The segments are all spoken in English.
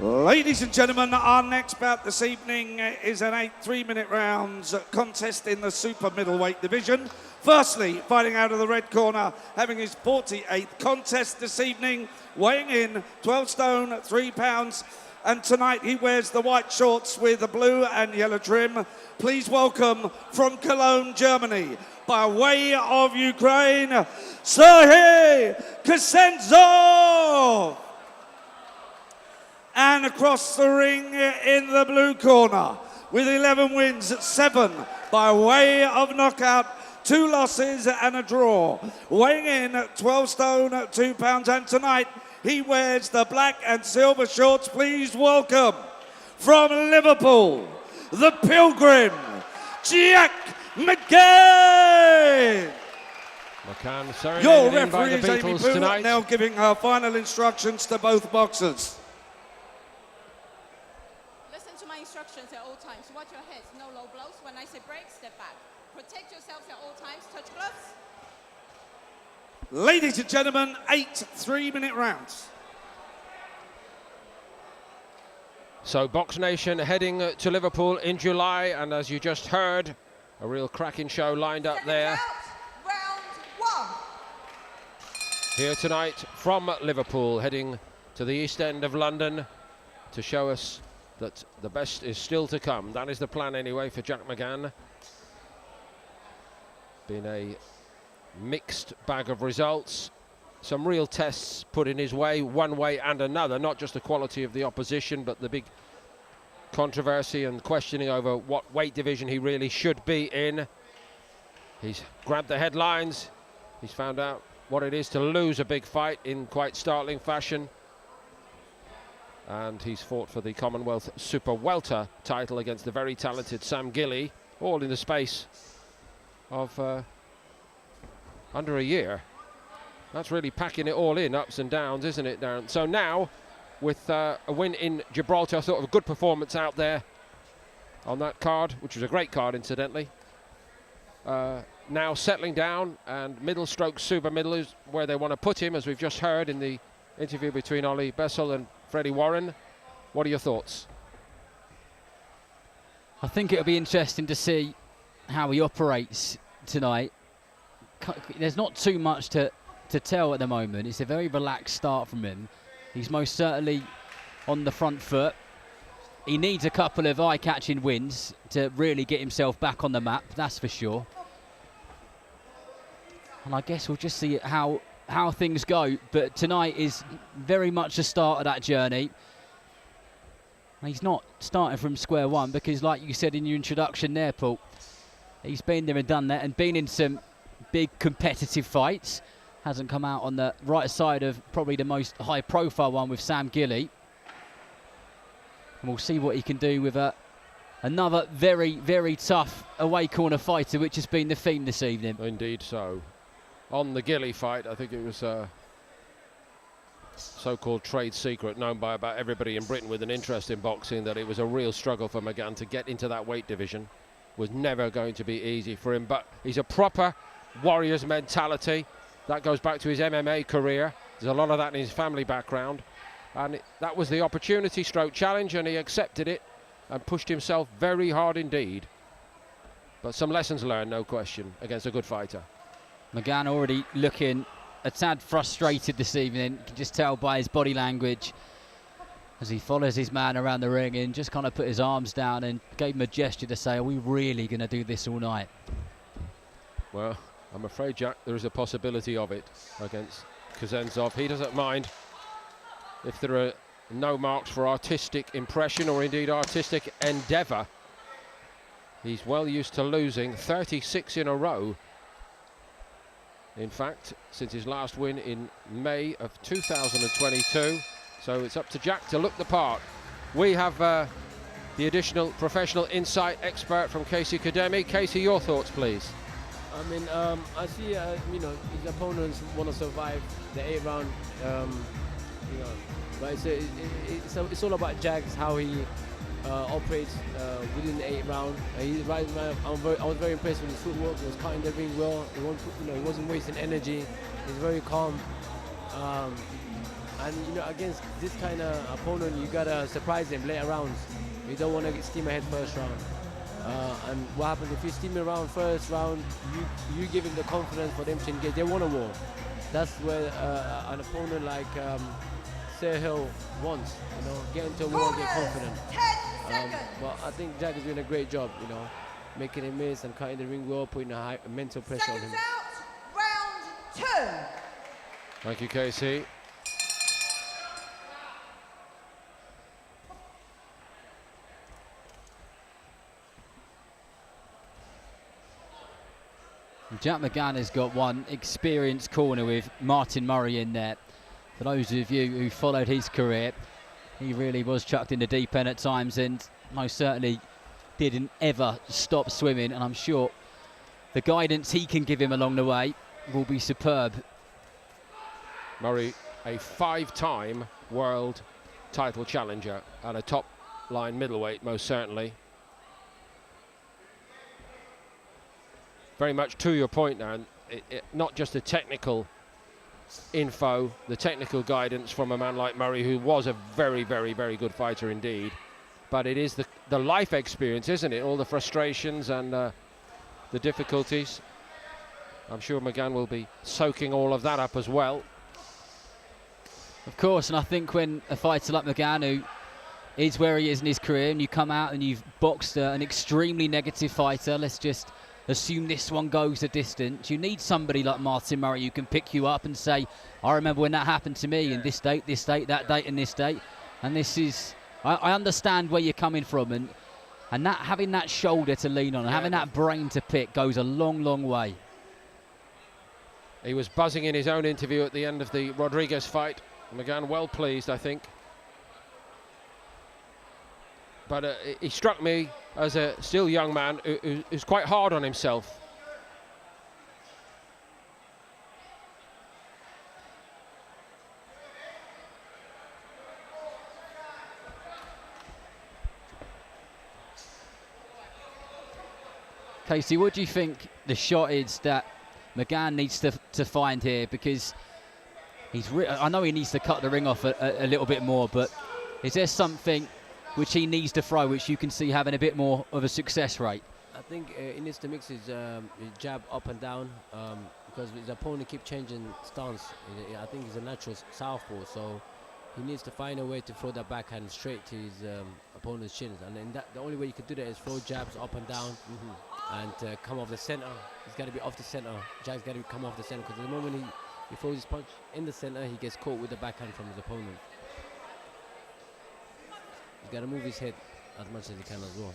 Ladies and gentlemen, our next bout this evening is an 8 3-minute rounds contest in the super-middleweight division. Firstly, fighting out of the red corner, having his 48th contest this evening, weighing in 12 stone, 3 pounds, and tonight he wears the white shorts with the blue and yellow trim. Please welcome from Cologne, Germany, by way of Ukraine, Serhii Ksendzov! And across the ring in the blue corner, with 11 wins, 7 by way of knockout, 2 losses and a draw. Weighing in 12 stone, 2 pounds, and tonight he wears the black and silver shorts. Please welcome from Liverpool, the Pilgrim, Jack McGann. McGann, your referee is Amy Beatles Poole, tonight. now giving her final instructions to both boxers. Instructions at all times. Watch your heads, no low blows. When I say break, step back. Protect yourselves at all times. Touch gloves. Ladies and gentlemen, 8 3-minute rounds. So Box Nation heading to Liverpool in July, and as you just heard, a real cracking show lined up there. Round 1. Here tonight from Liverpool, heading to the East End of London to show us that the best is still to come. That is the plan anyway for Jack McGann. Been a mixed bag of results. Some real tests put in his way, one way and another, not just the quality of the opposition, but the big controversy and questioning over what weight division he really should be in. He's grabbed the headlines. He's found out what it is to lose a big fight in quite startling fashion. And he's fought for the Commonwealth Super Welter title against the very talented Sam Gilley, all in the space of under a year. That's really packing it all in, ups and downs, isn't it, Darren? So now, with a win in Gibraltar, sort of a good performance out there on that card, which was a great card, incidentally. Now settling down, and middle stroke super middle is where they want to put him, as we've just heard in the interview between Ollie Bessel and Freddie Warren. What are your thoughts? I think it'll be interesting to see how he operates tonight. There's not too much to tell at the moment. It's a very relaxed start from him. He's most certainly on the front foot. He needs a couple of eye-catching wins to really get himself back on the map, that's for sure. And I guess we'll just see how things go, but tonight is very much the start of that journey. He's not starting from square one, because like you said in your introduction there, Paul, he's been there and done that and been in some big competitive fights. Hasn't come out on the right side of probably the most high profile one with Sam Gilley. And we'll see what he can do with another very, very tough away corner fighter, which has been the theme this evening. Indeed so. On the Gilley fight, I think it was a so-called trade secret known by about everybody in Britain with an interest in boxing, that it was a real struggle for McGann to get into that weight division. Was never going to be easy for him, but he's a proper warrior's mentality. That goes back to his MMA career. There's a lot of that in his family background, and that was the opportunity stroke challenge, and he accepted it and pushed himself very hard indeed. But some lessons learned, no question, against a good fighter. McGann already looking a tad frustrated this evening. You can just tell by his body language as he follows his man around the ring and just kind of put his arms down and gave him a gesture to say, are we really going to do this all night? Well, I'm afraid, Jack, there is a possibility of it against Ksendzov. He doesn't mind if there are no marks for artistic impression or indeed artistic endeavour. He's well used to losing, 36 in a row. In fact, since his last win in May of 2022. So it's up to Jack to look the part. We have the additional professional insight expert from Casey Kademi. Casey, your thoughts, please. I mean, I see, you know, his opponents want to survive the 8th round, you know, but it's all about Jack's, how he operates within the 8th round. He's right, I was very impressed with his footwork. He was cutting the ring well. He wasn't wasting energy. He's very calm. And you know, against this kind of opponent, you gotta surprise him later rounds. You don't want to steam ahead first round. And what happens if you steam around first round? You give him the confidence for them to engage. They want a war. That's where an opponent like Serhii wants. You know, get into a war, get confident. But I think Jack is doing a great job. You know, making him miss and cutting the ring well, putting a high mental pressure on him. Round 2. Thank you, Casey. Jack McGann has got one experienced corner with Martin Murray in there. For those of you who followed his career, he really was chucked in the deep end at times and most certainly didn't ever stop swimming, and I'm sure the guidance he can give him along the way will be superb. Murray, a 5-time world title challenger and a top line middleweight, most certainly. Very much to your point now, not just the technical info, the technical guidance from a man like Murray, who was a very, very, very good fighter indeed, but it is the life experience, isn't it? All the frustrations and the difficulties. I'm sure McGann will be soaking all of that up as well. Of course, and I think when a fighter like McGann, who is where he is in his career, and you come out and you've boxed an extremely negative fighter, let's just assume this one goes the distance, you need somebody like Martin Murray who can pick you up and say, I remember when that happened to me, and this date, that date, and this date. And this is, I understand where you're coming from, and that having that shoulder to lean on, and having that brain to pick goes a long, long way. He was buzzing in his own interview at the end of the Rodriguez fight. McGann well pleased, I think. But he struck me as a still young man who's quite hard on himself. Casey, what do you think the shot is that McGann needs to find here? Because I know he needs to cut the ring off a little bit more, but is there something which he needs to throw, which you can see having a bit more of a success rate? I think he needs to mix his jab up and down, because his opponent keep changing stance. I think he's a natural southpaw, so he needs to find a way to throw that backhand straight to his opponent's shins. And then the only way you can do that is throw jabs up and down, and come off the center. He's got to be off the center. Jab's got to come off the center, because the moment he throws his punch in the center, he gets caught with the backhand from his opponent. He's got to move his head as much as he can as well.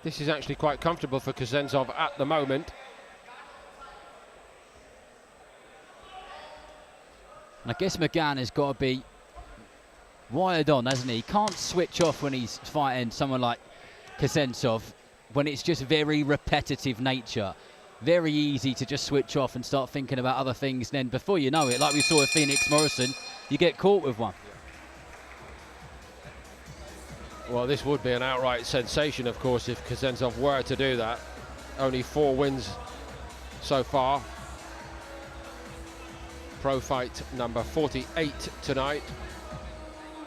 This is actually quite comfortable for Ksendzov at the moment. And I guess McGann has got to be wired on, hasn't he? He can't switch off when he's fighting someone like Ksendzov, when it's just very repetitive nature. Very easy to just switch off and start thinking about other things. Then before you know it, like we saw with Phoenix Morrison, you get caught with one. Well, this would be an outright sensation, of course, if Ksendzov were to do that. Only 4 wins so far. Pro fight number 48 tonight.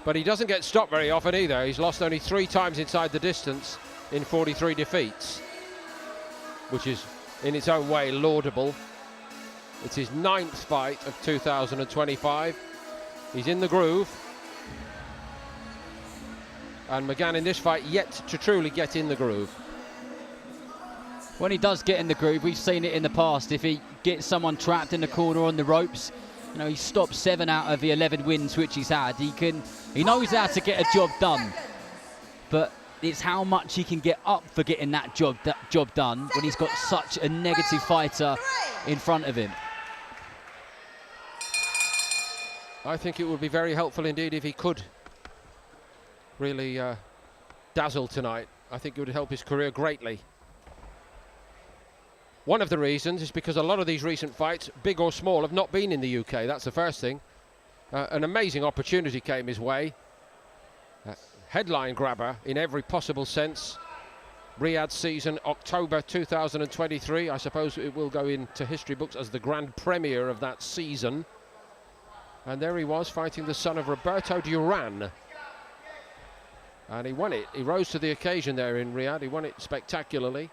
But he doesn't get stopped very often either. He's lost only 3 times inside the distance in 43 defeats, which is in its own way laudable. It's his 9th fight of 2025. He's in the groove. And McGann in this fight yet to truly get in the groove. When he does get in the groove, we've seen it in the past. If he gets someone trapped in the corner on the ropes, you know, he stopped 7 out of the 11 wins which he's had. He knows how to get a job done, but it's how much he can get up for getting that job done when he's got such a negative fighter in front of him. I think it would be very helpful indeed if he could really dazzle tonight. I think it would help his career greatly. One of the reasons is because a lot of these recent fights, big or small, have not been in the UK. That's the first thing. An amazing opportunity came his way. Headline grabber in every possible sense. Riyadh season, October 2023. I suppose it will go into history books as the grand premiere of that season. And there he was fighting the son of Roberto Duran. And he won it. He rose to the occasion there in Riyadh. He won it spectacularly.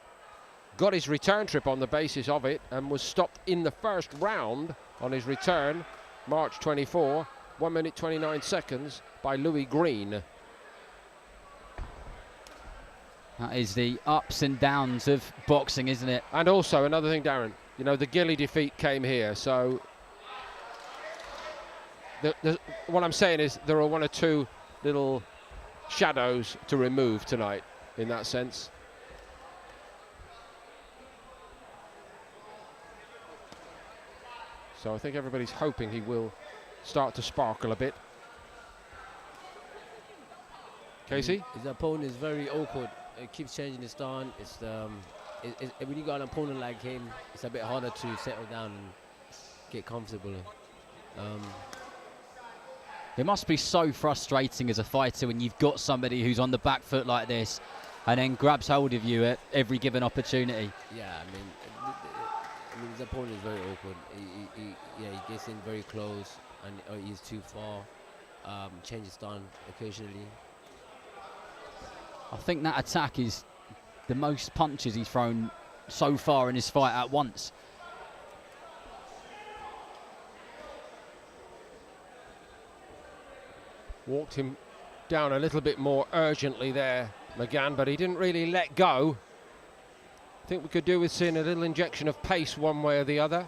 Got his return trip on the basis of it and was stopped in the first round on his return, March 24, 1 minute 29 seconds by Louis Green. That is the ups and downs of boxing, isn't it? And also another thing, Darren, you know, the Gilly defeat came here, so what I'm saying is there are one or two little shadows to remove tonight in that sense. So I think everybody's hoping he will start to sparkle a bit. Casey? His opponent is very awkward. It keeps changing his stance. It's when you got an opponent like him, it's a bit harder to settle down and get comfortable. It must be so frustrating as a fighter when you've got somebody who's on the back foot like this and then grabs hold of you at every given opportunity. Yeah, I mean, his opponent is very awkward. He gets in very close, and he's too far. Changes stance occasionally. I think that attack is the most punches he's thrown so far in his fight at once. Walked him down a little bit more urgently there, McGann, but he didn't really let go. I think we could do with seeing a little injection of pace one way or the other.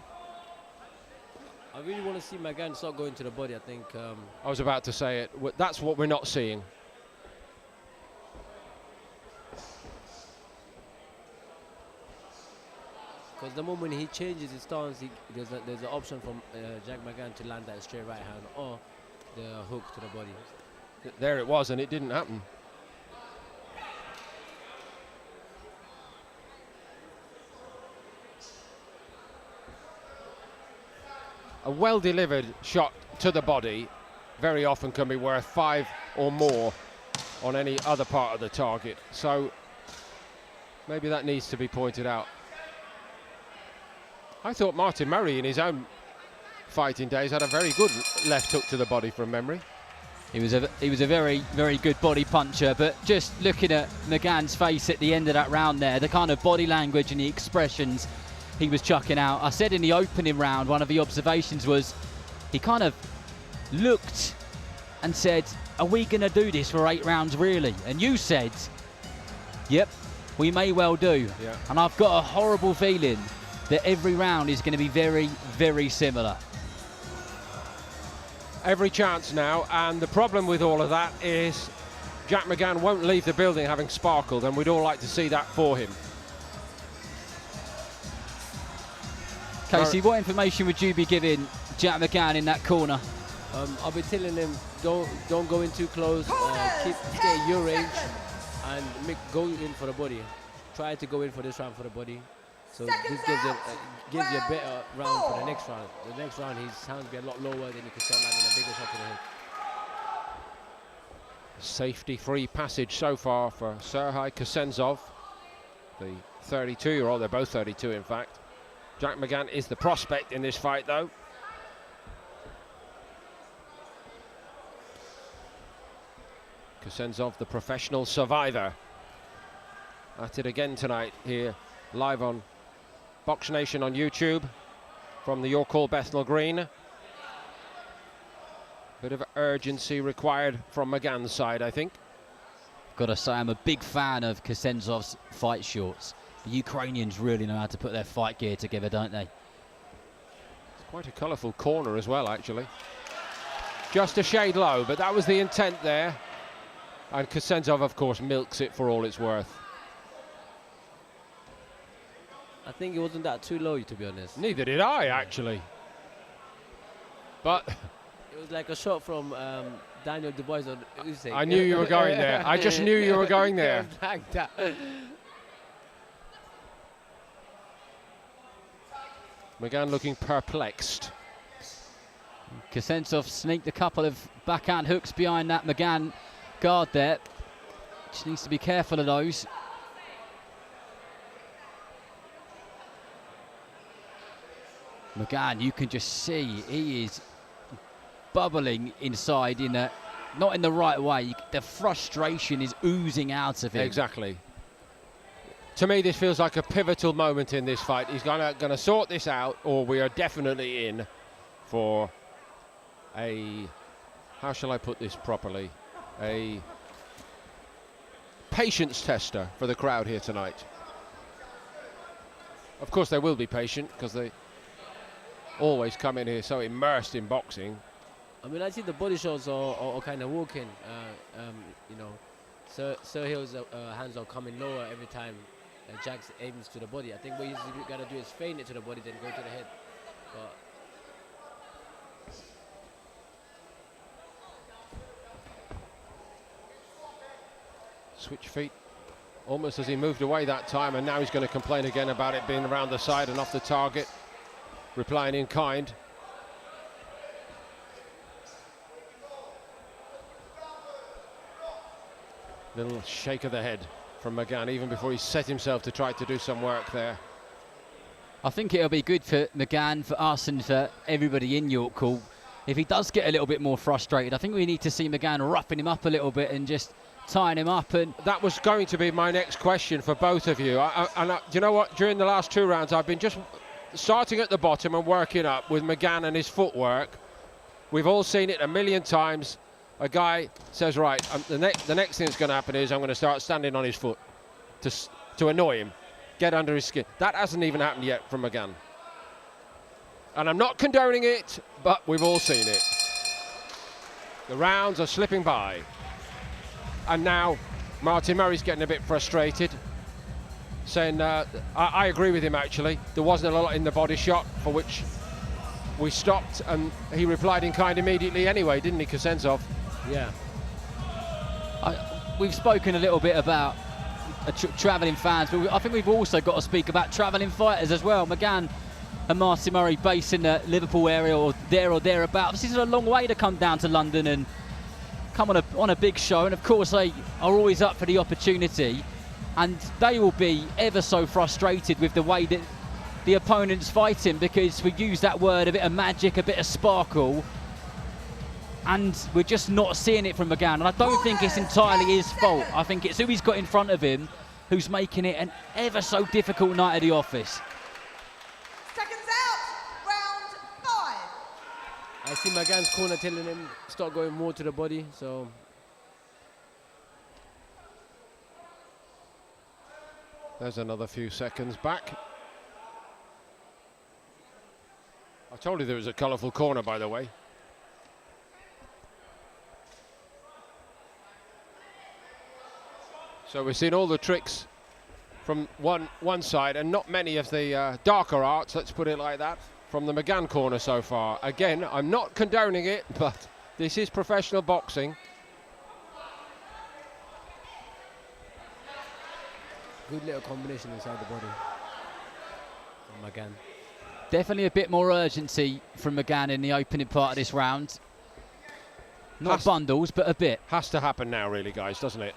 I really want to see McGann start going to the body. I think. I was about to say it. That's what we're not seeing. Because the moment he changes his stance, there's an option from Jack McGann to land that straight right hand or the hook to the body. There it was, and it didn't happen. A well-delivered shot to the body very often can be worth 5 or more on any other part of the target. So maybe that needs to be pointed out. I thought Martin Murray in his own fighting days had a very good left hook to the body from memory. He was a very, very good body puncher, but just looking at McGann's face at the end of that round there, the kind of body language and the expressions he was chucking out. I said in the opening round, one of the observations was he kind of looked and said, are we going to do this for 8 rounds really? And you said, yep, we may well do. Yeah. And I've got a horrible feeling that every round is going to be very, very similar. Every chance now, and the problem with all of that is Jack McGann won't leave the building having sparkled, and we'd all like to see that for him. Casey, what information would you be giving Jack McGann in that corner? I'll be telling him don't go in too close, stay at your range, and go in for the body. Try to go in for this round for the body. So this gives you a better round for the next round. The next round, his hands will be a lot lower, then you can start landing a bigger shot to the head. Safety-free passage so far for Serhii Ksendzov, the 32-year-old. They're both 32, in fact. Jack McGann is the prospect in this fight, though. Ksendzov, the professional survivor. At it again tonight here, live on Box Nation on YouTube from the York Hall Bethnal Green. Bit of urgency required from McGann's side, I think. Got to say, I'm a big fan of Ksendzov's fight shorts. The Ukrainians really know how to put their fight gear together, don't they? It's quite a colourful corner as well, actually. Just a shade low, but that was the intent there. And Ksendzov, of course, milks it for all it's worth. I think it wasn't that too low, to be honest. Neither did I, actually. But it was like a shot from Daniel Dubois on Usyk. I knew you were going there. I just knew you were going there. Like that. McGann looking perplexed. Ksendzov sneaked a couple of backhand hooks behind that McGann guard there. Just needs to be careful of those. McGann, you can just see he is bubbling inside not in the right way. The frustration is oozing out of him. Exactly. To me, this feels like a pivotal moment in this fight. He's gonna sort this out, or we are definitely in for a, how shall I put this properly, a patience tester for the crowd here tonight. Of course, they will be patient because they always come in here so immersed in boxing. I mean, I see the body shots are kind of walking. You know, Serhii's hands are coming lower every time Jax aims to the body. I think what he's got to do is feint it to the body, then go to the head. But switch feet almost as he moved away that time, and now he's going to complain again about it being around the side and off the target, replying in kind. Little shake of the head from McGann even before he set himself to try to do some work there. I think it'll be good for McGann, for us and for everybody in York Hall. If he does get a little bit more frustrated, I think we need to see McGann roughing him up a little bit and just tying him up. And that was going to be my next question for both of you. You know what? During the last 2 rounds, I've been just starting at the bottom and working up with McGann and his footwork. We've all seen it a million times. A guy says, right, the next thing that's going to happen is I'm going to start standing on his foot to annoy him, get under his skin. That hasn't even happened yet from McGann. And I'm not condoning it, but we've all seen it. The rounds are slipping by. And now Martin Murray's getting a bit frustrated, saying, I agree with him actually. There wasn't a lot in the body shot, for which we stopped, and he replied in kind immediately anyway, didn't he, Ksendzov? yeah. we've spoken a little bit about travelling fans, but I think we've also got to speak about travelling fighters as well. McGann and Martin Murray based in the Liverpool area or thereabouts. This is a long way to come down to London and come on a big show, and of course they are always up for the opportunity, and they will be ever so frustrated with the way that the opponents fight him, because we use that word, a bit of magic, a bit of sparkle, and we're just not seeing it from McGann. And I don't think it's entirely his fault. I think it's who he's got in front of him who's making it an ever so difficult night at the office. Seconds out, round 5. I see McGann's corner telling him start going more to the body, so There's another few seconds back. I told you there was a colourful corner, by the way. So we've seen all the tricks from one side, and not many of the darker arts, let's put it like that, from the McGann corner so far. Again, I'm not condoning it, but this is professional boxing. good little combination inside the body from McGann. Definitely a bit more urgency from McGann in the opening part of this round. Not bundles, but a bit. Has to happen now, really, guys, doesn't it?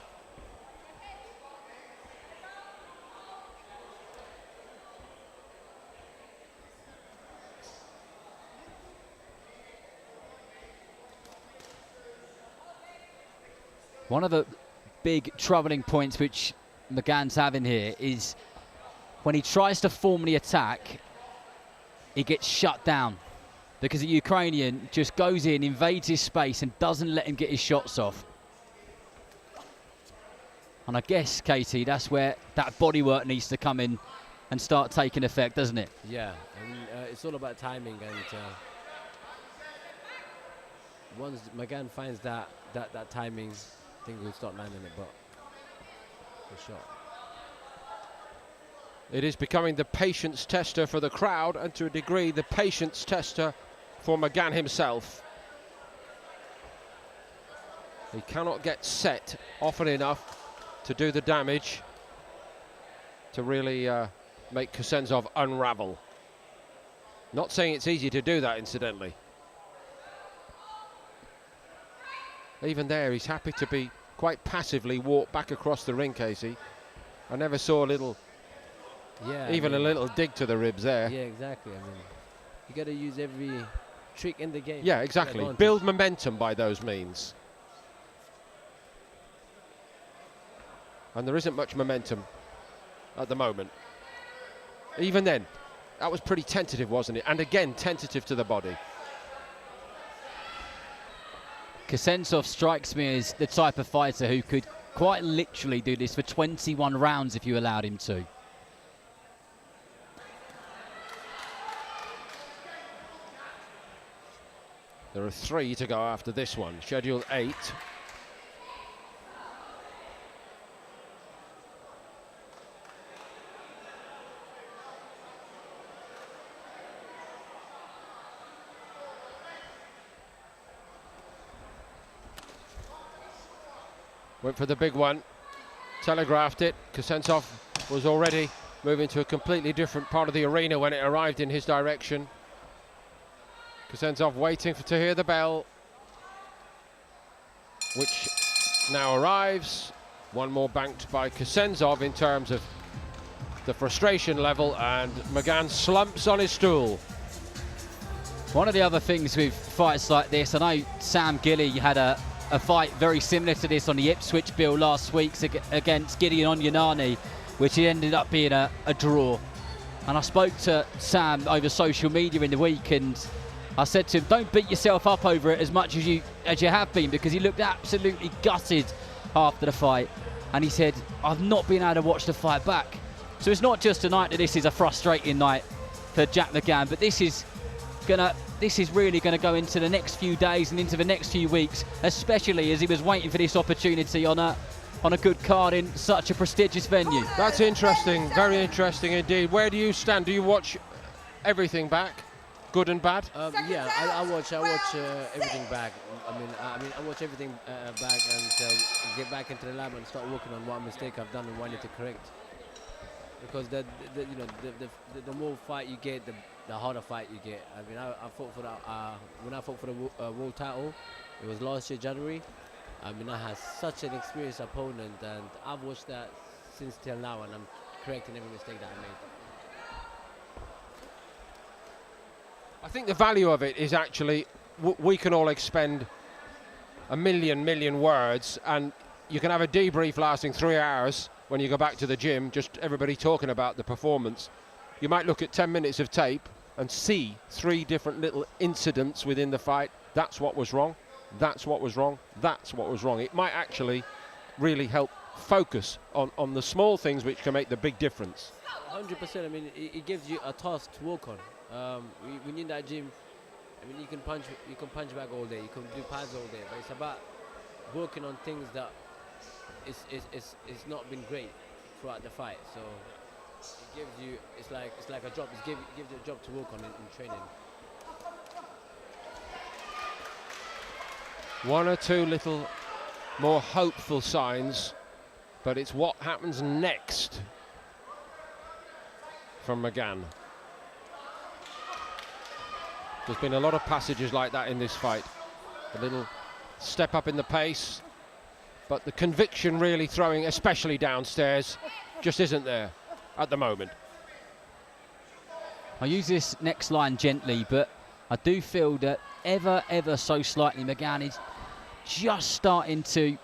One of the big troubling points which McGann's having here is when he tries to formally attack, he gets shut down because the Ukrainian just goes in, invades his space and doesn't let him get his shots off. And I guess, Katie, that's where that bodywork needs to come in and start taking effect, doesn't it? Yeah, and it's all about timing, and once McGann finds that timing, I think we'll start landing it, but for sure. It is becoming the patience tester for the crowd, and to a degree the patience tester for McGann himself. He cannot get set often enough to do the damage to really make Ksendzov unravel. Not saying it's easy to do that, incidentally. Even there, he's happy to be quite passively walk back across the ring, Casey. I never saw a little, a little dig to the ribs there. Yeah, exactly. I mean, you got to use every trick in the game. Yeah, exactly. Advantage. Build momentum by those means. And there isn't much momentum at the moment. Even then, that was pretty tentative, wasn't it? And again, tentative to the body. Ksendzov strikes me as the type of fighter who could quite literally do this for 21 rounds if you allowed him to. There are 3 to go after this one. Scheduled 8. Went for the big one, telegraphed it. Ksendzov was already moving to a completely different part of the arena when it arrived in his direction. Ksendzov waiting to hear the bell, which now arrives. One more banked by Ksendzov in terms of the frustration level, and McGann slumps on his stool. One of the other things with fights like this, I know Sam Gilly had a fight very similar to this on the Ipswich bill last week against Gideon Onyanani, which ended up being a draw. And I spoke to Sam over social media in the week, and I said to him, don't beat yourself up over it as much as you have been, because he looked absolutely gutted after the fight. And he said, I've not been able to watch the fight back. So it's not just tonight that this is a frustrating night for Jack McGann, but this is really going to go into the next few days and into the next few weeks, especially as he was waiting for this opportunity on a good card in such a prestigious venue. That's interesting, very interesting indeed. Where do you stand? Do you watch everything back, good and bad? Yeah, I watch everything back. I watch everything back and get back into the lab and start working on what mistake I've done and what I need to correct. Because the more fight you get, the harder fight you get. I mean, I fought for that when I fought for the world title. It was last year January. I mean, I had such an experienced opponent, and I've watched that since till now, and I'm correcting every mistake that I made. I think the value of it is actually we can all expend a million words, and you can have a debrief lasting 3 hours when you go back to the gym, just everybody talking about the performance. You might look at 10 minutes of tape and see 3 different little incidents within the fight. That's what was wrong. That's what was wrong. That's what was wrong. It might actually really help focus on the small things which can make the big difference. 100%. I mean, it gives you a task to work on. When you're in that gym, I mean, you can punch back all day, you can do pads all day, but it's about working on things that it's not been great throughout the fight. So it gives you, it's like a job. It gives you a job to work on in training. 1 or 2 little more hopeful signs, but it's what happens next from McGann. There's been a lot of passages like that in this fight. A little step up in the pace, but the conviction really throwing, especially downstairs, just isn't there at the moment. I use this next line gently, but I do feel that ever so slightly McGann is just starting to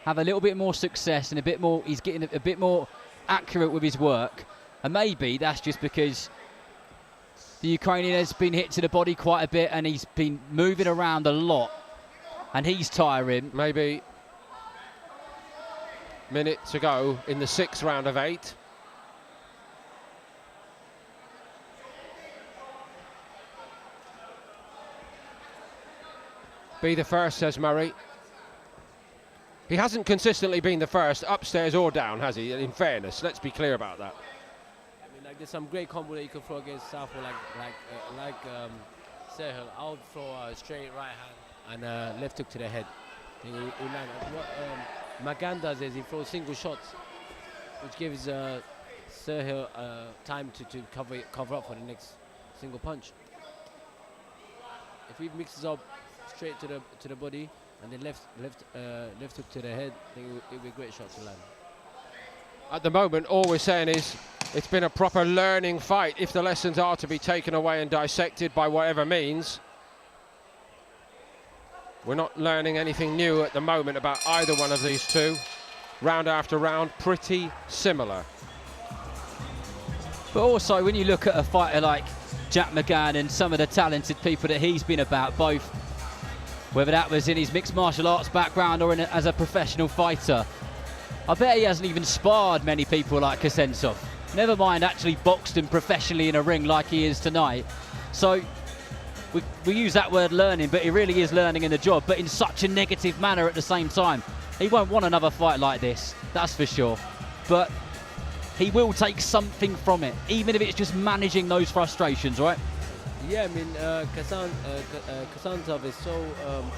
have a little bit more success and he's getting a bit more accurate with his work. And maybe that's just because the Ukrainian has been hit to the body quite a bit and he's been moving around a lot and he's tiring. Maybe minute to go in the 6th round of 8. Be the first, says Murray. He hasn't consistently been the first, upstairs or down, has he? In fairness, let's be clear about that. I mean, like there's some great combo that you can throw against Southpaw, like Serhii. I would throw a straight right hand and left hook to the head. What McGann does is he throws single shots, which gives Serhii time to cover up for the next single punch. If he mixes up straight to the body and then left hook to the head, I think it would be a great shot to land. At the moment, all we're saying is it's been a proper learning fight. If the lessons are to be taken away and dissected by whatever means, We're not learning anything new at the moment about either one of these two. Round after round, pretty similar. But also, when you look at a fighter like Jack McGann and some of the talented people that he's been about, both whether that was in his mixed martial arts background or as a professional fighter, I bet he hasn't even sparred many people like Ksendzov. Never mind actually boxed him professionally in a ring like he is tonight. So we use that word learning, but he really is learning in the job, but in such a negative manner at the same time. He won't want another fight like this, that's for sure. But he will take something from it, even if it's just managing those frustrations, right? Yeah, I mean, Ksendzov is so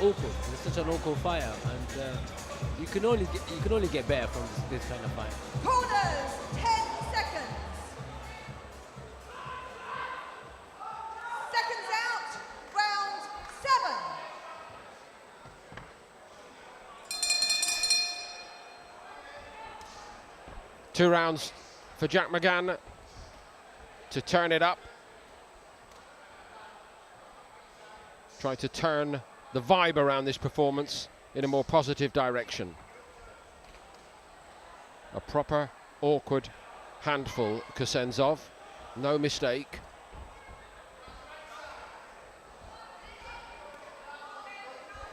awkward. He's such an awkward fighter, and you can only get better from this kind of fight. Corners, 10 seconds. Seconds out, round 7. Two rounds for Jack McGann to turn it up. Try to turn the vibe around this performance in a more positive direction. A proper, awkward handful, Ksendzov. No mistake.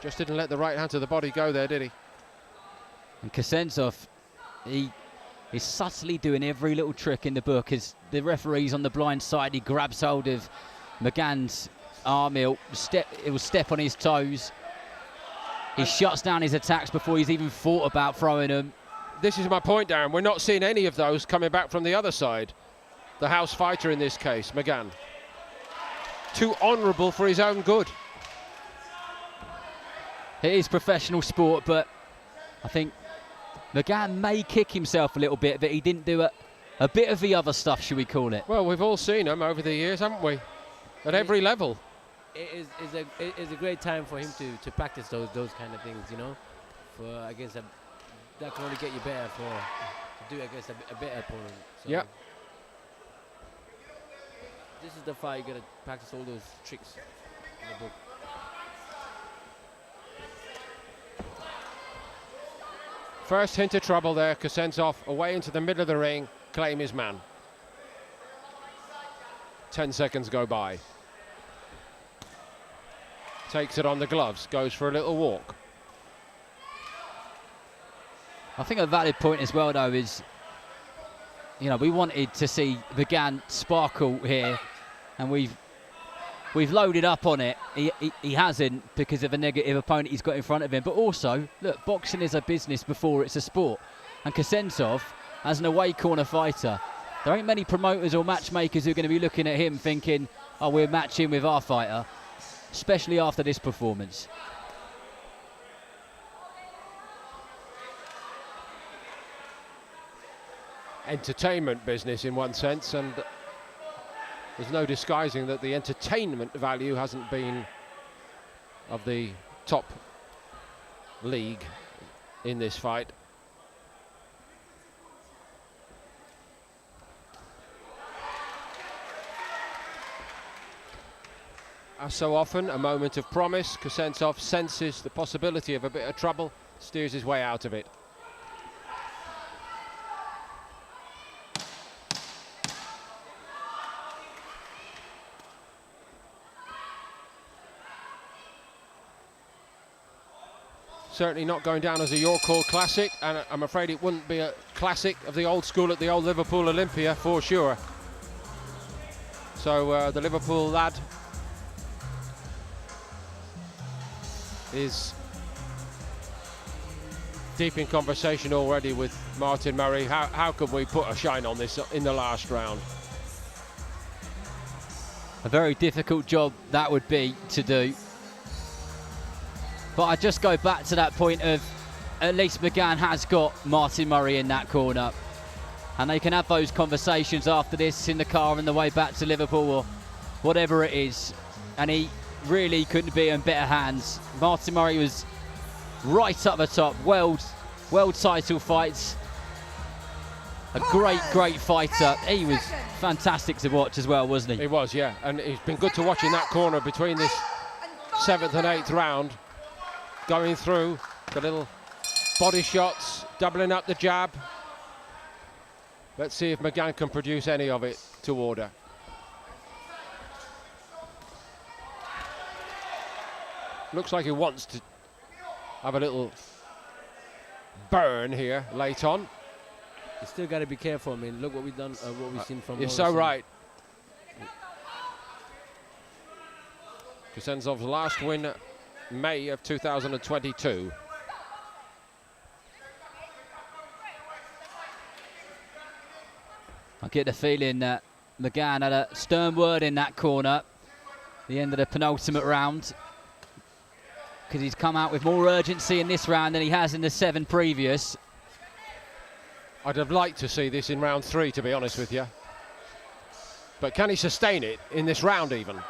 Just didn't let the right hand to the body go there, did he? And Ksendzov, he is subtly doing every little trick in the book. As the referee's on the blind side, he grabs hold of McGann's arm, it will step on his toes. He shuts down his attacks before he's even thought about throwing them. This is my point, Darren. We're not seeing any of those coming back from the other side. The house fighter in this case, McGann. Too honourable for his own good. It is professional sport, but I think McGann may kick himself a little bit that he didn't do a bit of the other stuff, should we call it. Well, we've all seen him over the years, haven't we? At every level. It is a great time for him to practice those kind of things, you know. For against that can only get you better to do against a better opponent. So yeah. This is the fight you gotta practice all those tricks in the book. First hint of trouble there. Ksendzov away into the middle of the ring, claim his man. 10 seconds go by. Takes it on the gloves, goes for a little walk. I think a valid point as well, though, is, you know, we wanted to see McGann sparkle here, and we've loaded up on it. He hasn't, because of a negative opponent he's got in front of him. But also, look, boxing is a business before it's a sport. And Ksendzov, as an away corner fighter, there ain't many promoters or matchmakers who are going to be looking at him thinking, oh, we're matching with our fighter, especially after this performance. Entertainment business in one sense, and there's no disguising that the entertainment value hasn't been of the top league in this fight. As so often, a moment of promise. Ksendzov senses the possibility of a bit of trouble, steers his way out of it. Certainly not going down as a York Hall classic, and I'm afraid it wouldn't be a classic of the old school at the old Liverpool Olympia for sure. So the Liverpool lad is deep in conversation already with Martin Murray. How could we put a shine on this in the last round? A very difficult job that would be to do. But I just go back to that point of, at least McGann has got Martin Murray in that corner. And they can have those conversations after this in the car on the way back to Liverpool or whatever it is. And he really couldn't be in better hands. Martin Murray was right up the top. World title fights. A great fighter. He was fantastic to watch as well, wasn't he? He was, yeah. And it's been good to watch in that corner between this 7th and 8th round. going through the little body shots, doubling up the jab. Let's see if McGann can produce any of it to order. Looks like he wants to have a little burn here late on. You still got to be careful. I mean, look what we've done, what we've seen from. You're so right. Ksendzov's last win, May of 2022. I get the feeling that McGann had a stern word in that corner, the end of the penultimate round, because he's come out with more urgency in this round than he has in the 7 previous. I'd have liked to see this in round 3, to be honest with you. But can he sustain it in this round even?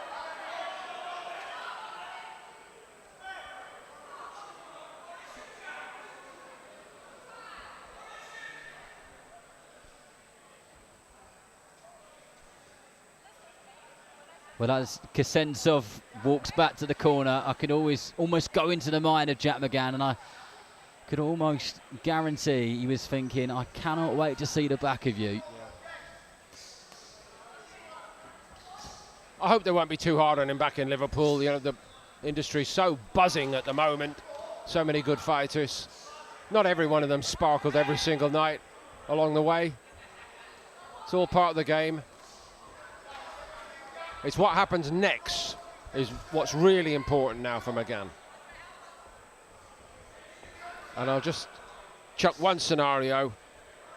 Well, as Ksendzov walks back to the corner, I could almost go into the mind of Jack McGann, and I could almost guarantee he was thinking, I cannot wait to see the back of you. Yeah. I hope they won't be too hard on him back in Liverpool. You know, the industry's so buzzing at the moment. So many good fighters. Not every one of them sparkled every single night along the way. It's all part of the game. It's what happens next is what's really important now for McGann. And I'll just chuck one scenario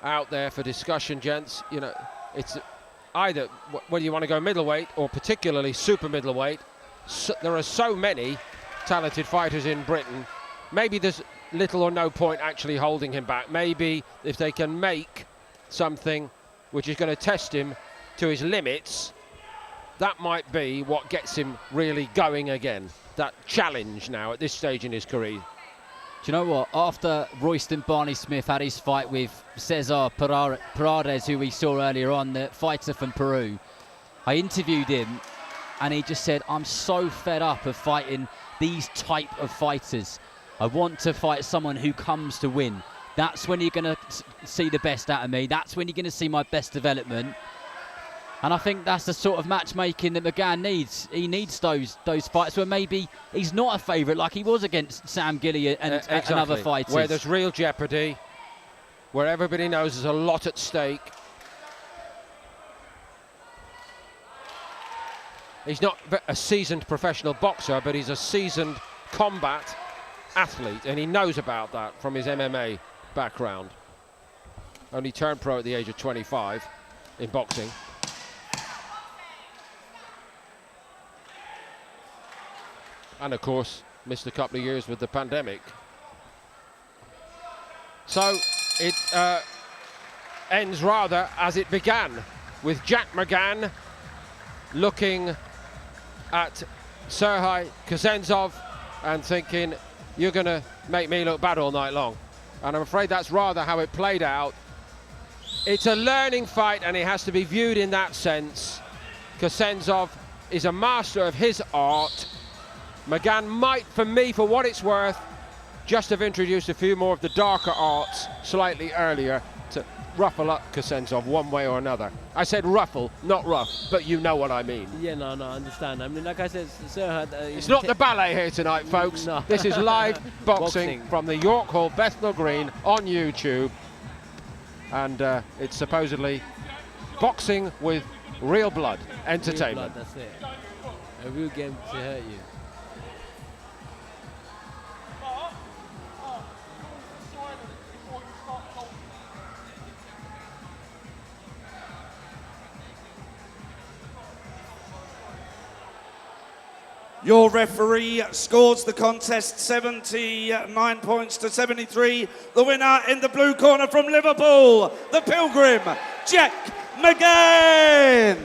out there for discussion, gents. You know, it's either whether you want to go middleweight or particularly super middleweight. There are so many talented fighters in Britain. Maybe there's little or no point actually holding him back. Maybe if they can make something which is going to test him to his limits, that might be what gets him really going again. That challenge now at this stage in his career. Do you know what? After Royston Barney-Smith had his fight with Cesar Paredes, who we saw earlier on, the fighter from Peru, I interviewed him and he just said, I'm so fed up of fighting these type of fighters. I want to fight someone who comes to win. That's when you're going to see the best out of me. That's when you're going to see my best development. And I think that's the sort of matchmaking that McGann needs. He needs those fights where maybe he's not a favourite like he was against Sam Gilly and other fighters. Where there's real jeopardy, where everybody knows there's a lot at stake. He's not a seasoned professional boxer, but he's a seasoned combat athlete, and he knows about that from his MMA background. Only turned pro at the age of 25 in boxing. And of course, missed a couple of years with the pandemic. So it ends rather as it began, with Jack McGann looking at Serhii Ksendzov and thinking, you're going to make me look bad all night long. And I'm afraid that's rather how it played out. It's a learning fight, and it has to be viewed in that sense. Ksendzov is a master of his art. McGann might, for me, for what it's worth, just have introduced a few more of the darker arts slightly earlier to ruffle up Ksendzov one way or another. I said ruffle, not rough, but you know what I mean. Yeah, no, I understand. I mean, like I said, Serhii... it's not the ballet here tonight, folks. No. This is live boxing from the York Hall, Bethnal Green, on YouTube. And it's supposedly boxing with real blood, entertainment. Real blood, that's it. A real game to hurt you. Your referee scores the contest 79 points to 73. The winner in the blue corner from Liverpool, the Pilgrim, Jack McGann.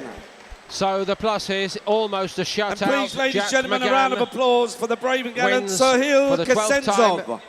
So the plus is almost a shutout. And please, ladies and Jack gentlemen, McGann a round of applause for the brave and gallant wins Serhii for the 12th Ksendzov. time